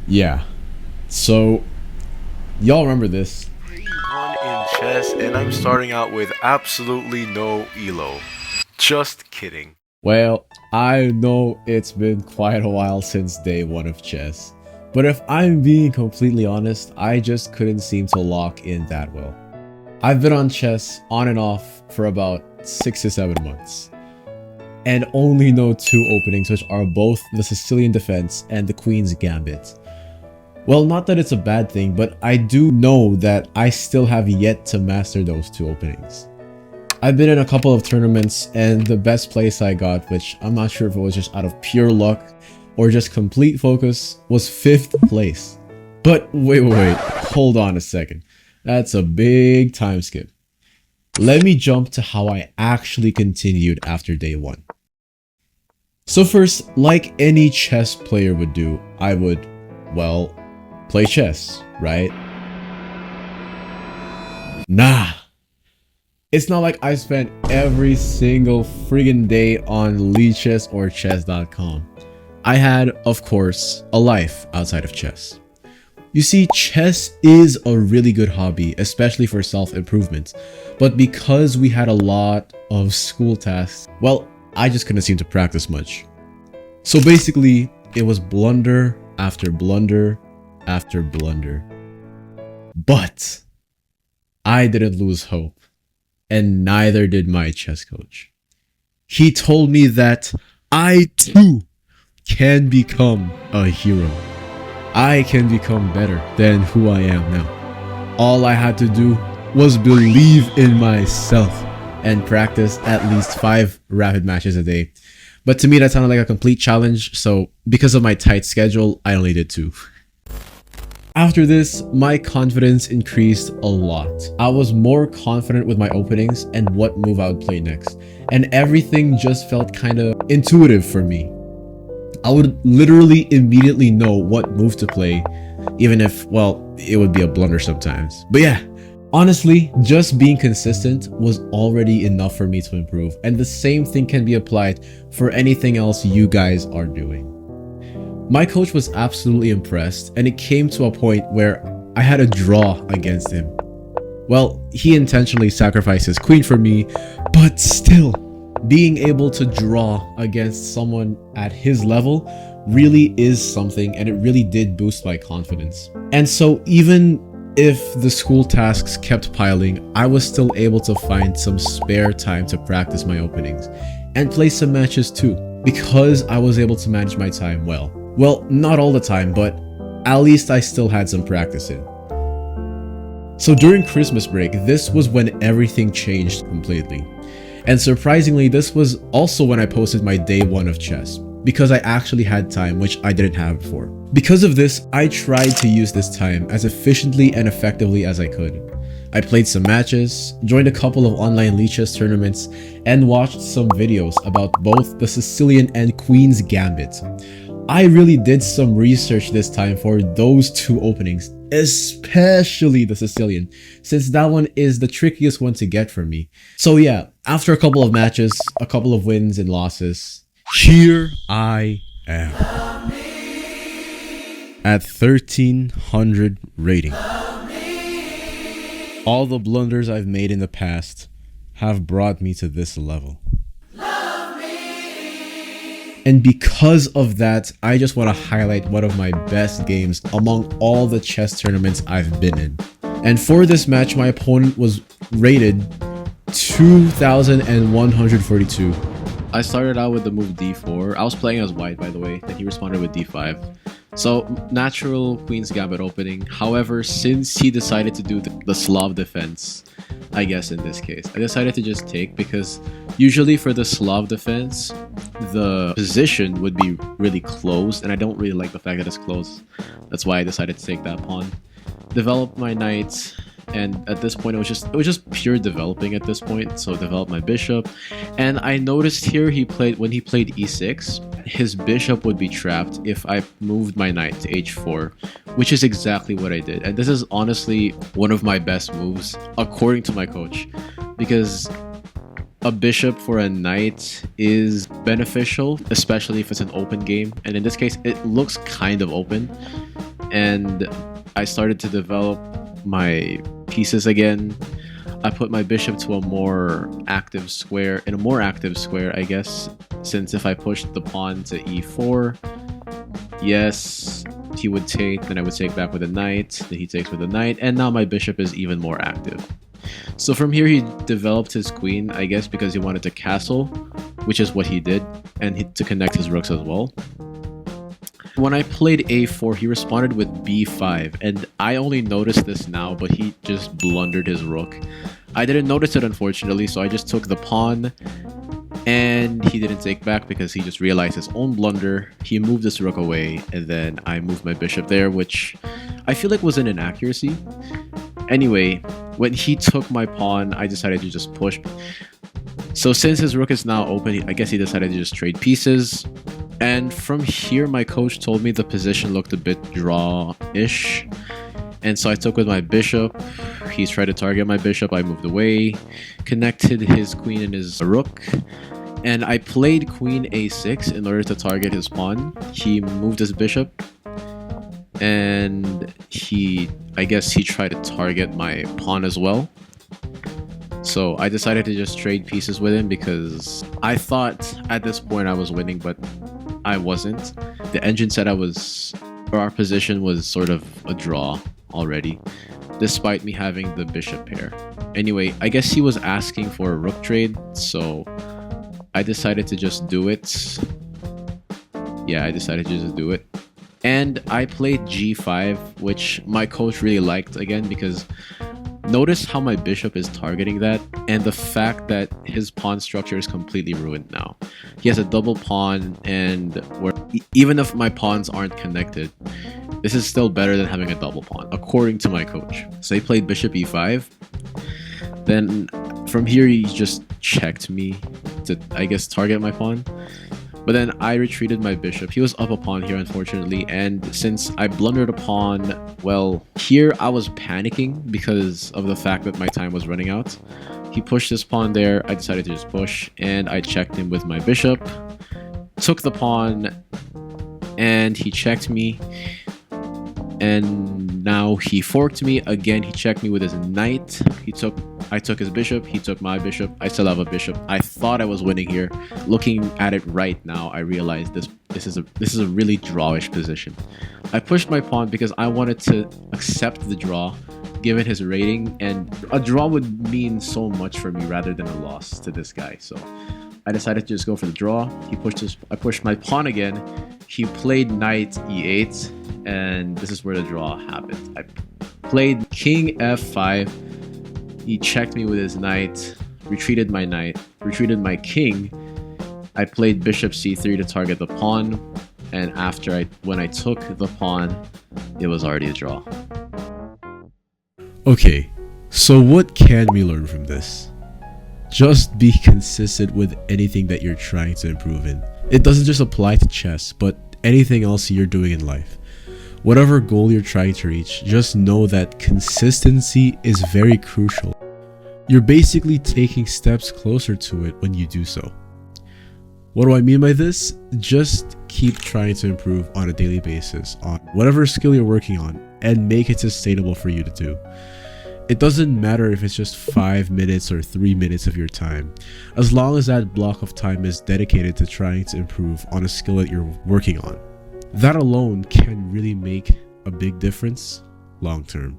Yeah. So, y'all remember this? 1 in chess, and I'm starting out with absolutely no elo. Just kidding. Well, I know it's been quite a while since day one of chess, but if I'm being completely honest, I just couldn't seem to lock in that well. I've been on chess on and off for about 6 to 7 months, and only know two openings, which are both the Sicilian Defense and the Queen's Gambit. Well, not that it's a bad thing, but I do know that I still have yet to master those two openings. I've been in a couple of tournaments, and the best place I got, which I'm not sure if it was just out of pure luck or just complete focus, was 5th place. But wait, hold on a second. That's a big time skip. Let me jump to how I actually continued after day one. So first, like any chess player would do, I would, well, play chess, right? Nah. It's not like I spent every single friggin' day on Lichess or chess.com. I had, of course, a life outside of chess. You see, chess is a really good hobby, especially for self-improvement. But because we had a lot of school tasks, well, I just couldn't seem to practice much. So basically, it was blunder after blunder after blunder. But I didn't lose hope, and neither did my chess coach. He told me that I too can become a hero. I can become better than who I am now. All I had to do was believe in myself and practice at least 5 rapid matches a day. But to me, that sounded like a complete challenge, so because of my tight schedule, I only did 2. After this, my confidence increased a lot. I was more confident with my openings and what move I would play next, and everything just felt kinda intuitive for me. I would literally immediately know what move to play, even if, well, it would be a blunder sometimes. But yeah, honestly, just being consistent was already enough for me to improve, and the same thing can be applied for anything else you guys are doing. My coach was absolutely impressed, and it came to a point where I had a draw against him. Well, he intentionally sacrificed his queen for me, but still, being able to draw against someone at his level really is something, and it really did boost my confidence. And so even if the school tasks kept piling, I was still able to find some spare time to practice my openings and play some matches too, because I was able to manage my time well. Well, not all the time, but at least I still had some practice in. So during Christmas break, this was when everything changed completely. And surprisingly, this was also when I posted my day 1 of chess, because I actually had time, which I didn't have before. Because of this, I tried to use this time as efficiently and effectively as I could. I played some matches, joined a couple of online Lichess tournaments, and watched some videos about both the Sicilian and Queen's Gambit. I really did some research this time for those two openings, especially the Sicilian, since that one is the trickiest one to get for me. So yeah, after a couple of matches, a couple of wins and losses, here I am at 1300 rating. All the blunders I've made in the past have brought me to this level. And because of that, I just want to highlight one of my best games among all the chess tournaments I've been in. And for this match, my opponent was rated 2142. I started out with the move d4. I was playing as white, by the way, and he responded with d5. So, natural Queen's Gambit opening. However, since he decided to do the Slav defense, I guess in this case, I decided to just take, because usually for the Slav defense, the position would be really closed, and I don't really like the fact that it's closed. That's why I decided to take that pawn. Develop my knight, and at this point it was just pure developing at this point. So develop my bishop, and I noticed here when he played e6, his bishop would be trapped if I moved my knight to h4, which is exactly what I did. And this is honestly one of my best moves according to my coach, because a bishop for a knight is beneficial, especially if it's an open game. And in this case, it looks kind of open. And I started to develop my pieces again. I put my bishop to a more active square, I guess, since if I pushed the pawn to e4, yes, he would take, then I would take back with a knight, then he takes with a knight, and now my bishop is even more active. So from here he developed his queen, I guess because he wanted to castle, which is what he did, and to connect his rooks as well. When I played a4, he responded with b5, and I only noticed this now, but he just blundered his rook. I didn't notice it, unfortunately, so I just took the pawn, and he didn't take back because he just realized his own blunder. He moved his rook away, and then I moved my bishop there, which I feel like was an inaccuracy. Anyway, when he took my pawn, I decided to just push. So since his rook is now open, I guess he decided to just trade pieces. And from here, my coach told me the position looked a bit draw-ish. And so I took with my bishop. He's tried to target my bishop. I moved away, connected his queen and his rook. And I played queen a6 in order to target his pawn. He moved his bishop. And I guess he tried to target my pawn as well. So I decided to just trade pieces with him because I thought at this point I was winning, but I wasn't. The engine said our position was sort of a draw already, despite me having the bishop pair. Anyway, I guess he was asking for a rook trade, so I decided to just do it. Yeah, I decided to just do it. And I played g5, which my coach really liked again because notice how my bishop is targeting that, and the fact that his pawn structure is completely ruined now. He has a double pawn, and even if my pawns aren't connected, this is still better than having a double pawn, according to my coach. So he played bishop e5. Then from here, he just checked me to, I guess, target my pawn. But then I retreated my bishop. He was up a pawn here, unfortunately, and since I blundered a pawn, well, here I was panicking because of the fact that my time was running out. He pushed his pawn there. I decided to just push, and I checked him with my bishop, took the pawn, and he checked me. And now he forked me again. He checked me with his knight. I took his bishop. He took my bishop. I still have a bishop. I thought I was winning here. Looking at it right now, I realized this is a really drawish position. I pushed my pawn because I wanted to accept the draw, given his rating, and a draw would mean so much for me rather than a loss to this guy. So I decided to just go for the draw. I pushed my pawn again. He played knight e8. And this is where the draw happened. I played king f5. He checked me with his knight, retreated my king. I played bishop c3 to target the pawn, and when I took the pawn, it was already a draw. Okay, so what can we learn from this? Just be consistent with anything that you're trying to improve in. It doesn't just apply to chess, but anything else you're doing in life. Whatever goal you're trying to reach, just know that consistency is very crucial. You're basically taking steps closer to it when you do so. What do I mean by this? Just keep trying to improve on a daily basis on whatever skill you're working on and make it sustainable for you to do. It doesn't matter if it's just 5 minutes or 3 minutes of your time, as long as that block of time is dedicated to trying to improve on a skill that you're working on. That alone can really make a big difference long term.